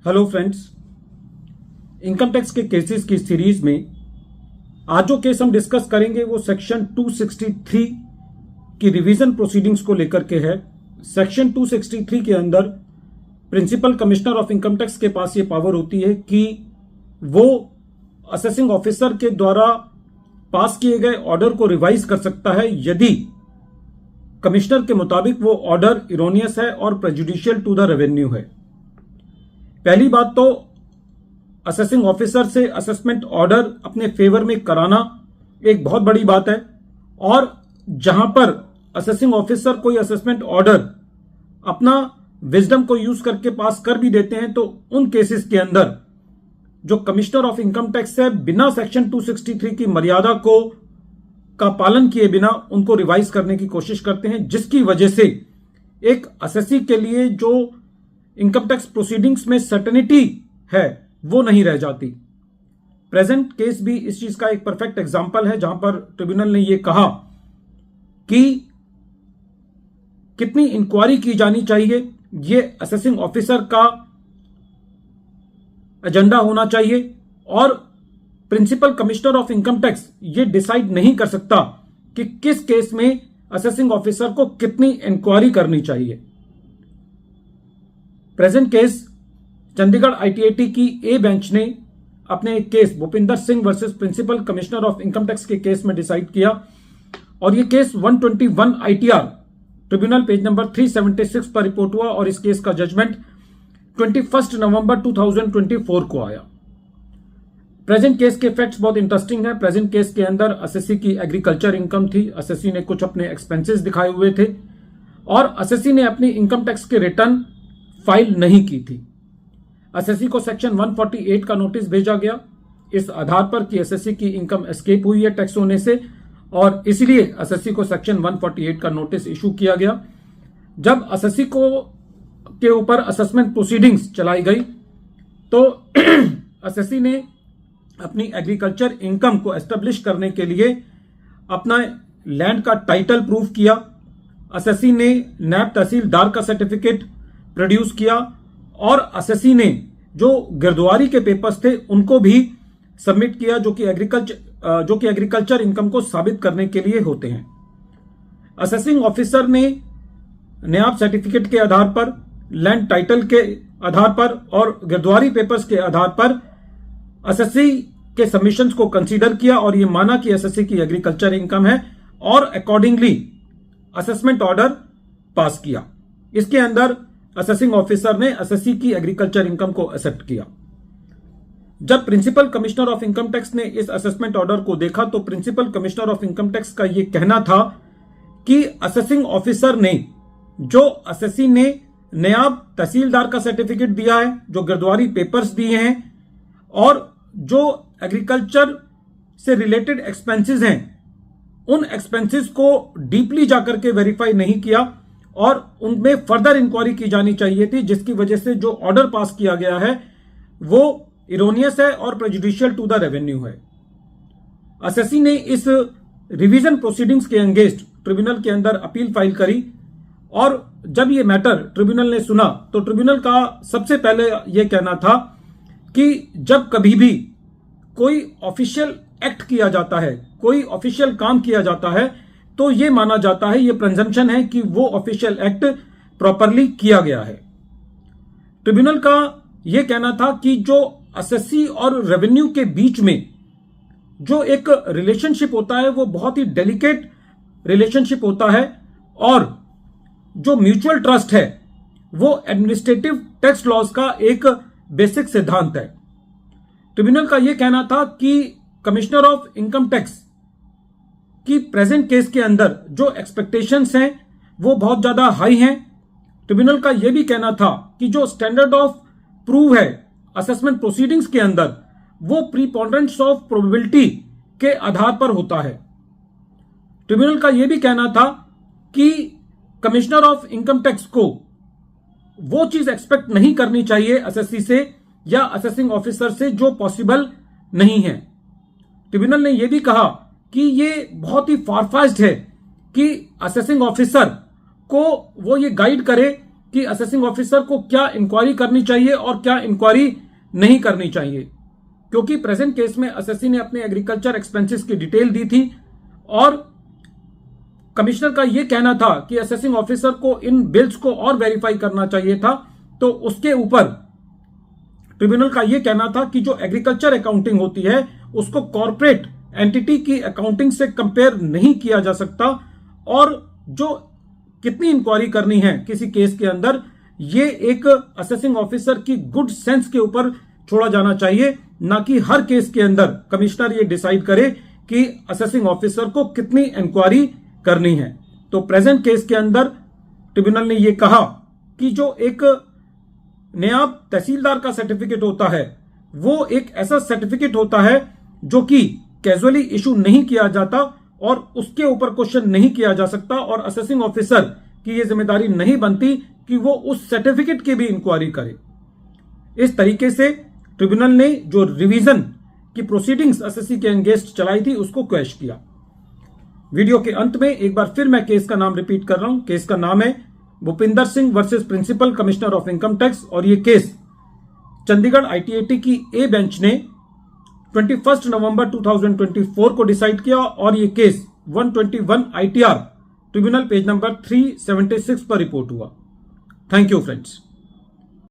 Hello friends, income tax के cases की series में आज जो केस हम डिस्कस करेंगे वो सेक्शन 263 की रिवीजन प्रोसीडिंग्स को लेकर के है। सेक्शन 263 के अंदर principal commissioner of income tax के पास ये पावर होती है कि वो असेसिंग ऑफिसर के द्वारा पास किए गए ऑर्डर को रिवाइज कर सकता है यदि कमिश्नर के मुताबिक वो ऑर्डर इरोनियस है और प्रेजुडिशियल टू द रेवेन्यू है। पहली बात तो असेसिंग ऑफिसर से असेसमेंट ऑर्डर अपने फेवर में कराना एक बहुत बड़ी बात है, और जहां पर असेसिंग ऑफिसर कोई असेसमेंट ऑर्डर अपना विजडम को यूज करके पास कर भी देते हैं तो उन केसेस के अंदर जो कमिश्नर ऑफ इनकम टैक्स है बिना सेक्शन 263 की मर्यादा को का पालन किए बिना उनको रिवाइज करने की कोशिश करते हैं, जिसकी वजह से एक असेसी के लिए जो इनकम टैक्स प्रोसीडिंग्स में सर्टेनिटी है वो नहीं रह जाती। प्रेजेंट केस भी इस चीज का एक परफेक्ट एग्जांपल है, जहां पर ट्रिब्यूनल ने यह कहा कि कितनी इंक्वायरी की जानी चाहिए ये असेसिंग ऑफिसर का एजेंडा होना चाहिए, और principal commissioner of income tax ये डिसाइड नहीं कर सकता कि किस केस में असेसिंग ऑफिसर को कितनी इंक्वायरी करनी चाहिए। प्रेजेंट केस चंडीगढ़ आईटीएटी की ए बेंच ने अपने case Bhupinder Singh versus principal commissioner of income tax के केस में डिसाइड किया, और यह case 121 ITR tribunal page number 376 पर रिपोर्ट हुआ, और इस केस का जजमेंट 21 नवंबर 2024 को आया। प्रेजेंट केस के फैक्ट्स बहुत इंटरेस्टिंग है। प्रेजेंट केस के अंदर असेसी की एग्रीकल्चर इनकम थी, असेसी ने कुछ अपने एक्सपेंसेस दिखाए हुए थे, और असेसी ने अपनी इनकम टैक्स के रिटर्न फाइल नहीं की थी। असेसी को सेक्शन 148 का नोटिस भेजा गया इस आधार पर कि असेसी की इनकम एस्केप हुई है टैक्स होने से, और इसलिए असेसी को सेक्शन 148 का नोटिस इशू किया गया। जब असेसी को के ऊपर असेसमेंट प्रोसीडिंग्स चलाई गई तो असेसी ने अपनी एग्रीकल्चर इनकम को एस्टेब्लिश करने के लिए अपना लैंड का टाइटल प्रूव किया। असेसी ने नैब तहसीलदार का सर्टिफिकेट प्रोड्यूस किया, और असेसी ने जो गिरदवारी के पेपर्स थे उनको भी सबमिट किया जो कि एग्रीकल्चर इनकम को साबित करने के लिए होते हैं। असेसिंग ऑफिसर ने नयाब सर्टिफिकेट के आधार पर, लैंड टाइटल के आधार पर और गिरदवारी पेपर्स के आधार पर असेसी के सबमिशंस को कंसीडर किया, और यह माना कि असेसी की एग्रीकल्चर इनकम है, और अकॉर्डिंगली असेसमेंट ऑर्डर पास किया। इसके अंदर असेसिंग ऑफिसर ने असेसी की एग्रीकल्चर इनकम को एक्सेप्ट किया। जब principal commissioner of income tax ने इस असेसमेंट ऑर्डर को देखा तो principal commissioner of income tax का यह कहना था कि असेसिंग ऑफिसर ने जो असेसी ने नयाब तहसीलदार का सर्टिफिकेट दिया है, जो गिरदवारी पेपर्स दिए हैं, और जो एग्रीकल्चर से रिलेटेड एक्सपेंसेस हैं, उन एक्सपेंसेस को डीपली जाकर के वेरीफाई नहीं किया, और उनमें फर्दर इंक्वायरी की जानी चाहिए थी, जिसकी वजह से जो ऑर्डर पास किया गया है वो इरोनियस है और प्रेजुडिशियल टू द रेवेन्यू है। असेसी ने इस रिवीजन प्रोसीडिंग्स के अगेंस्ट ट्रिब्यूनल के अंदर अपील फाइल करी, और जब ये मैटर ट्रिब्यूनल ने सुना तो ट्रिब्यूनल का सबसे पहले यह कहना था कि जब कभी भी कोई ऑफिशियल एक्ट किया जाता है, कोई ऑफिशियल काम किया जाता है, तो यह माना जाता है, यह प्रिजम्पशन है कि वो ऑफिशियल एक्ट प्रॉपरली किया गया है। ट्रिब्यूनल का यह कहना था कि जो असेसी और रेवेन्यू के बीच में जो एक रिलेशनशिप होता है वो बहुत ही डेलिकेट रिलेशनशिप होता है, और जो म्यूचुअल ट्रस्ट है वो एडमिनिस्ट्रेटिव टैक्स लॉज का एक बेसिक सिद्धांत है। ट्रिब्यूनल का यह कहना था कि कमिश्नर ऑफ इनकम टैक्स कि प्रेजेंट केस के अंदर जो एक्सपेक्टेशंस हैं वो बहुत ज्यादा हाई हैं। ट्रिब्यूनल का यह भी कहना था कि जो स्टैंडर्ड ऑफ प्रूव है असेसमेंट प्रोसीडिंग्स के अंदर वो प्रीपोंडेंस ऑफ प्रोबेबिलिटी के आधार पर होता है। ट्रिब्यूनल का यह भी कहना था कि कमिश्नर ऑफ इनकम टैक्स को वो चीज एक्सपेक्ट नहीं करनी चाहिए असेसी से या असेसिंग ऑफिसर से जो पॉसिबल नहीं है। ट्रिब्यूनल ने यह भी कहा कि ये बहुत ही फारफाइज्ड है कि असेसिंग ऑफिसर को वो ये गाइड करे कि असेसिंग ऑफिसर को क्या इंक्वायरी करनी चाहिए और क्या इंक्वायरी नहीं करनी चाहिए, क्योंकि प्रेजेंट केस में असेसी ने अपने एग्रीकल्चर एक्सपेंसेस की डिटेल दी थी और कमिश्नर का यह कहना था कि असेसिंग ऑफिसर को इन बिल्स को और वेरीफाई करना चाहिए था। तो उसके ऊपर ट्रिब्यूनल का यह कहना था कि जो एग्रीकल्चर अकाउंटिंग होती है उसको कॉर्पोरेट एंटिटी की अकाउंटिंग से कंपेयर नहीं किया जा सकता और जो कितनी इंक्वायरी करनी है किसी केस के अंदर, ये एक असेसिंग ऑफिसर की गुड सेंस के ऊपर छोड़ा जाना चाहिए, ना कि हर केस के अंदर कमिश्नर ये डिसाइड करे कि असेसिंग ऑफिसर को कितनी इंक्वायरी करनी है। तो प्रेजेंट केस के अंदर ट्रिब्यूनल ने यह कहा कि जो एक नायब तहसीलदार का सर्टिफिकेट होता है वो एक ऐसा सर्टिफिकेट होता है जो कि कैजुअली इशू नहीं किया जाता और उसके ऊपर क्वेश्चन नहीं किया जा सकता और असेसिंग ऑफिसर की यह जिम्मेदारी नहीं बनती कि वो उस सर्टिफिकेट की भी इंक्वायरी करे। इस तरीके से ट्रिब्यूनल ने जो रिवीजन की प्रोसीडिंग्स असेसी के अगेंस्ट चलाई थी उसको क्वैश किया। वीडियो के अंत में एक बार फिर मैं केस का नाम रिपीट कर रहा हूं। केस का नाम है Bhupinder Singh versus principal commissioner of income tax और ये केस चंडीगढ़ आईटीएटी की ए बेंच ने 21 नवंबर 2024 को डिसाइड किया और ये case 121 ITR tribunal page number 376 पर रिपोर्ट हुआ। Thank you friends.